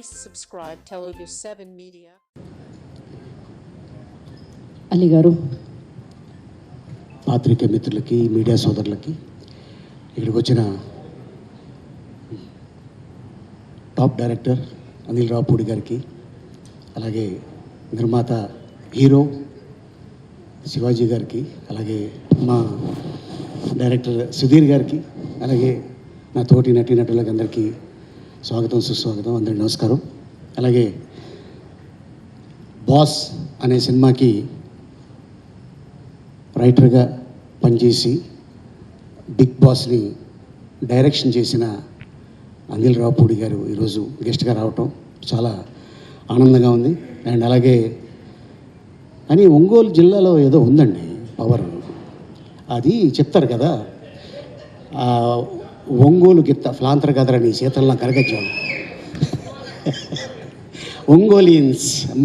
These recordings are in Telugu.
Please subscribe Telugu 7 Media. Ali గారు, పాత్రికేయ మిత్రులకి, మీడియా సోదరులకి, ఇక్కడికి వచ్చిన టాప్ డైరెక్టర్ అనిల్ రావుపూడి గారికి, అలాగే నిర్మాత హీరో శివాజీ గారికి, అలాగే మా డైరెక్టర్ సుధీర్ గారికి, అలాగే నా తోటి నటీనటులకు అందరికీ స్వాగతం, సుస్వాగతం, అందరికీ నమస్కారం. అలాగే బాస్ అనే సినిమాకి రైటర్గా పనిచేసి బిగ్ బాస్ని డైరెక్షన్ చేసిన అనిల్ రావుపూడి గారు ఈరోజు గెస్ట్గా రావటం చాలా ఆనందంగా ఉంది. అండ్ అలాగే కానీ ఒంగోలు జిల్లాలో ఏదో ఉందండి పవర్, అది చెప్తారు కదా, ఒంగోలు గిత్త ఫ్లాంతర కదరని శీతల్లో కరగచ్చాను.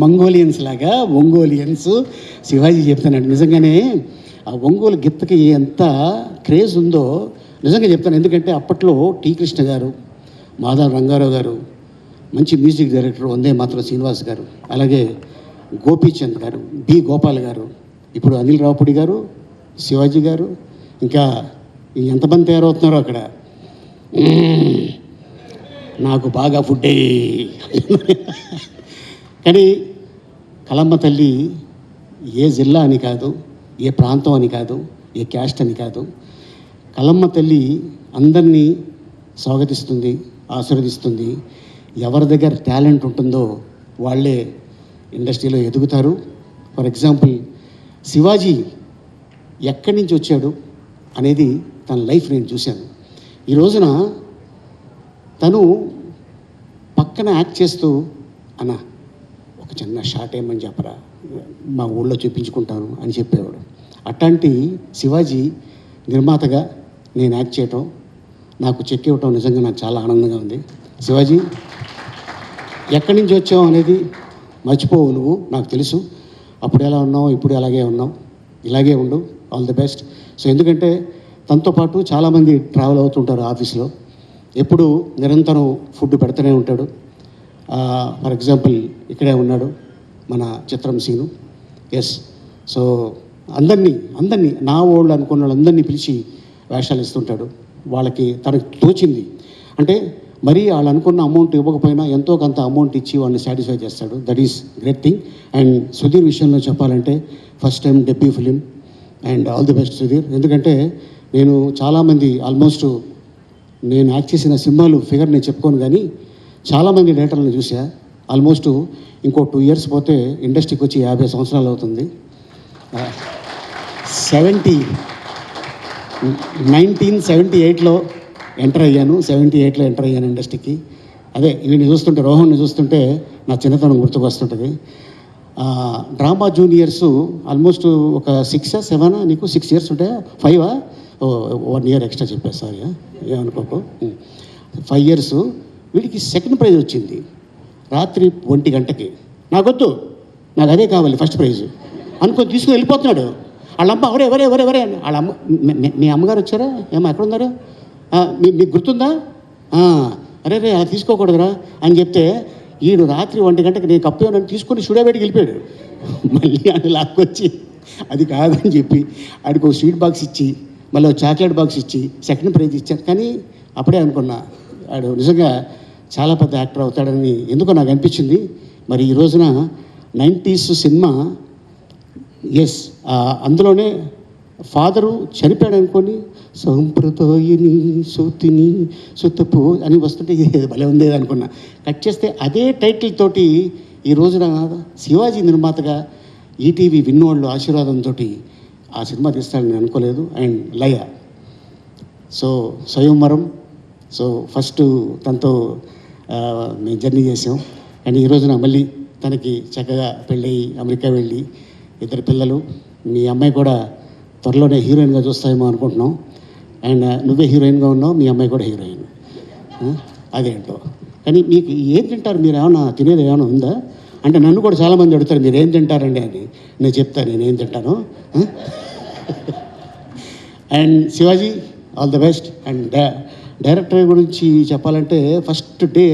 మంగోలియన్స్ లాగా ఒంగోలియన్స్ శివాజీ చెప్తానండి. నిజంగానే ఆ ఒంగోలు గిత్తకి ఎంత క్రేజ్ ఉందో నిజంగా చెప్తాను. ఎందుకంటే అప్పట్లో టి కృష్ణ గారు, మాధవ రంగారావు గారు, మంచి మ్యూజిక్ డైరెక్టర్ వందే మాత్రం శ్రీనివాస్ గారు, అలాగే గోపీచంద్ గారు, బి గోపాల్ గారు, ఇప్పుడు అనిల్ రావుపూడి గారు, శివాజీ గారు, ఇంకా ఎంతమంది తయారవుతున్నారో అక్కడ. నాకు బాగా ఫుడ్డే. కానీ కలమ్మ తల్లి ఏ జిల్లా అని కాదు, ఏ ప్రాంతం అని కాదు, ఏ క్యాస్ట్ అని కాదు, కలమ్మ తల్లి అందరినీ స్వాగతిస్తుంది, ఆశీర్వదిస్తుంది. ఎవరి దగ్గర టాలెంట్ ఉంటుందో వాళ్ళే ఇండస్ట్రీలో ఎదుగుతారు. ఫర్ ఎగ్జాంపుల్ శివాజీ ఎక్కడి నుంచి వచ్చాడు అనేది తన లైఫ్ నేను చూశాను. ఈ రోజున తను పక్కన యాక్ట్ చేస్తూ, అన్న ఒక చిన్న షాట్ ఏమని చెప్పరా, మా ఊళ్ళో చూపించుకుంటాను అని చెప్పేవాడు. అట్లాంటి శివాజీ నిర్మాతగా నేను యాక్ట్ చేయటం, నాకు చెక్ ఇవ్వటం నిజంగా నాకు చాలా ఆనందంగా ఉంది. శివాజీ ఎక్కడి నుంచి వచ్చావు అనేది మర్చిపోవు నువ్వు, నాకు తెలుసు. అప్పుడు ఎలా ఉన్నావు, ఇప్పుడు అలాగే ఉన్నావు, ఇలాగే ఉండు, ఆల్ ది బెస్ట్. సో ఎందుకంటే తనతో పాటు చాలామంది ట్రావెల్ అవుతుంటారు ఆఫీస్లో, ఎప్పుడు నిరంతరం ఫుడ్ పెడుతూనే ఉంటాడు. ఫర్ ఎగ్జాంపుల్ ఇక్కడే ఉన్నాడు మన చిత్రం సీను. ఎస్, సో అందరినీ నా వాళ్ళు అనుకున్న వాళ్ళందరినీ పిలిచి వేషాలు ఇస్తుంటాడు. వాళ్ళకి తనకు తోచింది అంటే మరీ వాళ్ళు అనుకున్న అమౌంట్ ఇవ్వకపోయినా ఎంతో కొంత అమౌంట్ ఇచ్చి వాళ్ళని సాటిస్ఫై చేస్తాడు. That is great thing. And Sudheer విషయంలో చెప్పాలంటే first time debut film, and all the best Sudheer. ఎందుకంటే నేను చాలామంది ఆల్మోస్ట్ నేను యాక్ట్ చేసిన సినిమాలు ఫిగర్ నేను చెప్పుకోను, కానీ చాలామంది డైరెక్టర్లను చూసా. ఆల్మోస్ట్ ఇంకో 2 years పోతే ఇండస్ట్రీకి వచ్చి 50 సంవత్సరాలు అవుతుంది. 1978లో ఎంటర్ అయ్యాను. 78లో ఎంటర్ అయ్యాను ఇండస్ట్రీకి. అదే వీడిని చూస్తుంటే, రోహన్ని చూస్తుంటే నా చిన్నతనం గుర్తుకు వస్తుంటుంది. డ్రామా జూనియర్స్ ఆల్మోస్ట్ ఒక 6 or 7 నీకు 6 years ఉంటాయా, 5 1 year ఎక్స్ట్రా చెప్పా, సారీ ఏమనుకోకు. 5 years. వీడికి సెకండ్ ప్రైజ్ వచ్చింది రాత్రి 1 గంటకి. నాకొద్దు, నాకు అదే కావాలి ఫస్ట్ ప్రైజ్ అనుకొని తీసుకుని వెళ్ళిపోతున్నాడు. వాళ్ళమ్మ ఎవరే వాళ్ళ అమ్మ, మీ అమ్మగారు వచ్చారా, ఏమో ఎక్కడ ఉన్నారు, మీకు గుర్తుందా, అరే అలా తీసుకోకూడదురా అని చెప్తే ఈడు రాత్రి 1 గంటకి నేను కప్పు నన్ను తీసుకొని స్టూడియో బయటికి వెళ్ళిపోయాడు. మళ్ళీ అని లాక్కొచ్చి అది కాదని చెప్పి ఆడికి ఒక స్వీట్ బాక్స్ ఇచ్చి, మళ్ళీ ఒక చాక్లెట్ బాక్స్ ఇచ్చి సెకండ్ ప్రైజ్ ఇచ్చాను. కానీ అప్పుడే అనుకున్నా ఆడు నిజంగా చాలా పెద్ద యాక్టర్ అవుతాడని ఎందుకో నాకు అనిపించింది. మరి ఈ రోజున 90s సినిమా, ఎస్, అందులోనే ఫాదరు చనిపోయాడు అనుకోని సంప్రదాయని సొత్తిని సొత్తపు అని వస్తుంటే భలే ఉండేది అనుకున్నా. కట్ చేస్తే అదే టైటిల్ తోటి ఈ రోజున శివాజీ నిర్మాతగా ఈటీవీ విన్నోళ్ళు ఆశీర్వాదంతో ఆ సినిమా తీస్తాడని అనుకోలేదు. అండ్ లయ, సో స్వయంవరం, సో ఫస్ట్ తనతో మేము జర్నీ చేసాం. అండ్ ఈ రోజున మళ్ళీ తనకి చక్కగా పెళ్ళి అమెరికా వెళ్ళి 2 పిల్లలు, మీ అమ్మాయి కూడా త్వరలోనే హీరోయిన్గా చూస్తాయేమో అనుకుంటున్నాం. అండ్ నువ్వే హీరోయిన్గా ఉన్నావు, మీ అమ్మాయి కూడా హీరోయిన్, అదేంటో. కానీ మీకు ఏం తింటారు, మీరు ఏమైనా తినేది ఏమైనా ఉందా అంటే నన్ను కూడా చాలామంది అడుగుతారు మీరు ఏం తింటారండి అని. నేను చెప్తాను నేనేం తింటాను. And Shivaji all the best. And director గురించి చెప్పాలంటే ఫస్ట్ డే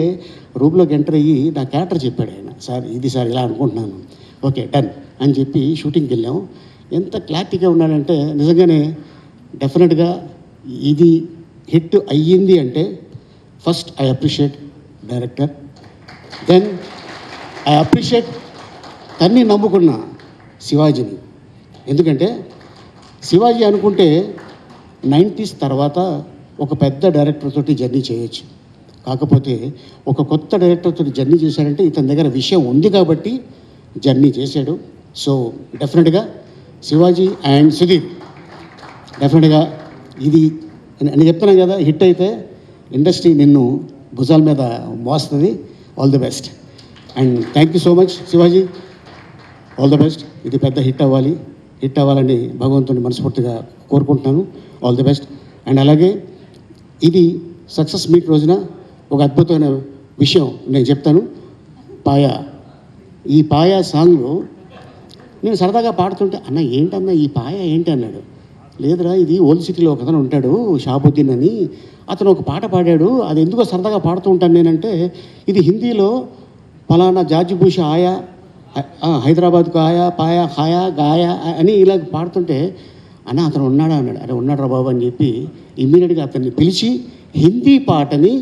రూమ్లోకి ఎంటర్ అయ్యి నా క్యారెక్టర్ చెప్పాడు ఆయన, సార్ ఇది సార్ ఇలా అనుకుంటున్నాను, ఓకే డన్ అని చెప్పి షూటింగ్కి వెళ్ళాం. ఎంత క్లారిటీగా ఉన్నాడంటే నిజంగానే డెఫినెట్గా ఇది హిట్ అయ్యింది అంటే first I appreciate director, then I appreciate తన్ని నమ్ముకున్న శివాజీని. ఎందుకంటే శివాజీ అనుకుంటే 90s తర్వాత ఒక పెద్ద డైరెక్టర్ తోటి జర్నీ చేయొచ్చు, కాకపోతే ఒక కొత్త డైరెక్టర్ తోటి జర్నీ చేశాడంటే ఇతని దగ్గర విషయం ఉంది కాబట్టి జర్నీ చేశాడు. సో డెఫినెట్గా శివాజీ అండ్ సుధీర్ డెఫినెట్గా ఇది నేను చెప్తున్నాను కదా, హిట్ అయితే ఇండస్ట్రీ నిన్ను భుజాల మీద మోస్తుంది. All the best and thank you so much Shivaji, all the best. ఇది పెద్ద హిట్ అవ్వాలని భగవంతుని మనస్ఫూర్తిగా కోరుకుంటున్నాను. All the best. అండ్ అలాగే ఇది సక్సెస్ మీట్ రోజున ఒక అద్భుతమైన విషయం నేను చెప్తాను. ఈ పాయా సాంగ్ నేను సరదాగా పాడుతుంటే, అన్న ఏంటన్నా ఈ పాయ ఏంటి అన్నాడు. లేదురా ఇది ఓల్డ్ సిటీలో ఒక అతను ఉంటాడు షాబుద్దీన్ అని, అతను ఒక పాట పాడాడు, అది ఎందుకో సరదాగా పాడుతూ ఉంటాను నేనంటే, ఇది హిందీలో ఫలానా జార్జిబూష ఆయా, హైదరాబాద్కు ఆయా పాయా హాయా గాయా అని ఇలా పాడుతుంటే, అన్న అతను ఉన్నాడా అన్నాడు. అరే ఉన్నాడు బాబు అని చెప్పి ఇమ్మీడియట్గా అతన్ని పిలిచి హిందీ పాటని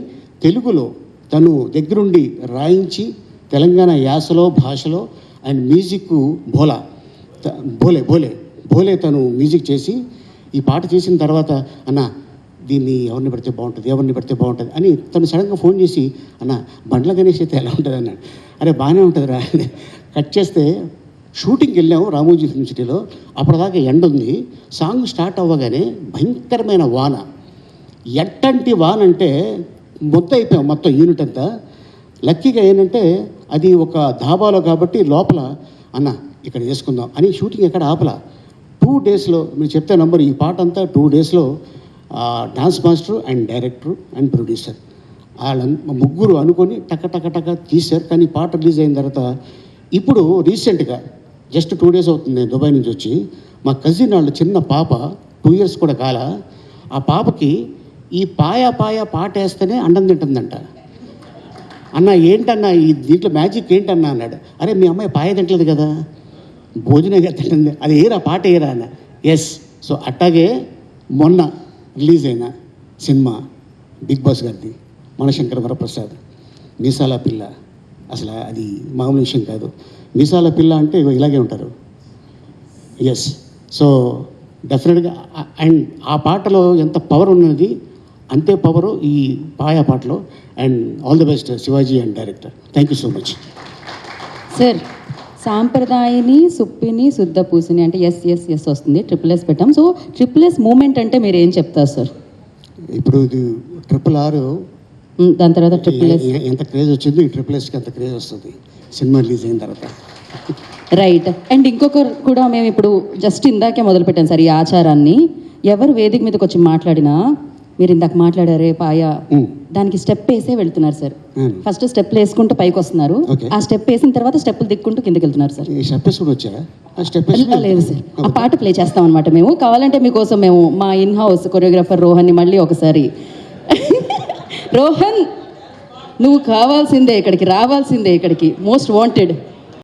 తెలుగులో తను దగ్గరుండి రాయించి తెలంగాణ యాసలో భాషలో అండ్ మ్యూజిక్ భోలే తను మ్యూజిక్ చేసి ఈ పాట చేసిన తర్వాత, అన్న దీన్ని ఎవరిని పెడితే బాగుంటుంది అని తను సడన్గా ఫోన్ చేసి, అన్న బండ్ల గణేష్ అయితే ఎలా ఉంటుంది అన్నాడు. అరే బాగానే ఉంటుందిరా. కట్ చేస్తే షూటింగ్కి వెళ్ళాము రామోజీ ఫిల్మ్ సిటీలో. అప్పటిదాకా ఎండ ఉంది. సాంగ్ స్టార్ట్ అవ్వగానే భయంకరమైన వాన. ఎట్టంటి వాన అంటే అయిపోయాం మొత్తం యూనిట్ అంతా. లక్కీగా ఏంటంటే అది ఒక ధాబాలో కాబట్టి లోపల, అన్న ఇక్కడ చేసుకుందాం అని షూటింగ్ ఎక్కడ ఆపలా. 2 daysలో మీరు చెప్తే నంబర్, ఈ పాట అంతా 2 daysలో dance master and director and producer ముగ్గురు అనుకొని టక తీశారు. కానీ పాట రిలీజ్ అయిన తర్వాత ఇప్పుడు రీసెంట్గా జస్ట్ 2 days అవుతుంది నేను దుబాయ్ నుంచి వచ్చి, మా కజిన్ వాళ్ళు చిన్న పాప 2 years కూడా కాల, ఆ పాపకి ఈ పాయ పాట వేస్తేనే అండం తింటుందంట. అన్న ఏంటన్నా ఈ దీంట్లో మ్యాజిక్ ఏంటన్నా అన్నాడు. అరే మీ అమ్మాయి పాయ తింటలేదు కదా, భోజనంగా తింటుంది, అది ఏరా పాట ఏరా అన్న. ఎస్. సో అట్టాగే మొన్న రిలీజ్ అయిన సినిమా బిగ్ బాస్ గారిది, మనశంకర వరప్రసాద్, మీసాల పిల్ల. అసలు అది మామూలు విషయం కాదు. మీసాల పిల్ల అంటే ఇలాగే ఉంటారు. ఎస్. సో డెఫినెట్గా అండ్ ఆ పాటలో ఎంత పవర్ ఉన్నది అంతే పవరు ఈ పాయా పాటలో. And all the best Shivaji and director. Thank you so much sir. సాంప్రదాయని సుప్పిని శుద్ధ పూసిని అంటే ఎస్ వస్తుంది, ట్రిపుల్ ఎస్ పెట్టాం. సో ట్రిపుల్ ఎస్ మూమెంట్ అంటే మీరు ఏం చెప్తారు సార్? ఇప్పుడు ఇది RRR, దాని తర్వాత ట్రిపుల్ ఎస్ ఎంత క్రేజ్ వచ్చిందో ఈ ట్రిపుల్ ఎస్కి అంత క్రేజ్ వస్తుంది సినిమా రిలీజ్ అయిన తర్వాత. రైట్. అండ్ ఇంకొకరు కూడా మేము ఇప్పుడు జస్ట్ ఇందాకే మొదలు పెట్టాం సార్ ఈ ఆచారాన్ని. ఎవరు వేదిక మీదకి వచ్చి మాట్లాడినా మీరు ఇందాక మాట్లాడారే పాయ, దానికి స్టెప్ వేసే వెళ్తున్నారు సార్. ఫస్ట్ స్టెప్లు వేసుకుంటూ పైకి వస్తున్నారు, ఆ స్టెప్ వేసిన తర్వాత స్టెప్పులు దిక్కుంటూ కిందకి వెళ్తున్నారు సార్. లేదు సార్, ఆ పాట ప్లే చేస్తాం అనమాట మేము. కావాలంటే మీకోసం మేము మా ఇన్ హౌస్ కొరియోగ్రాఫర్ రోహన్ని మళ్ళీ ఒకసారి, రోహన్ నువ్వు కావాల్సిందే ఇక్కడికి, రావాల్సిందే ఇక్కడికి, మోస్ట్ వాంటెడ్.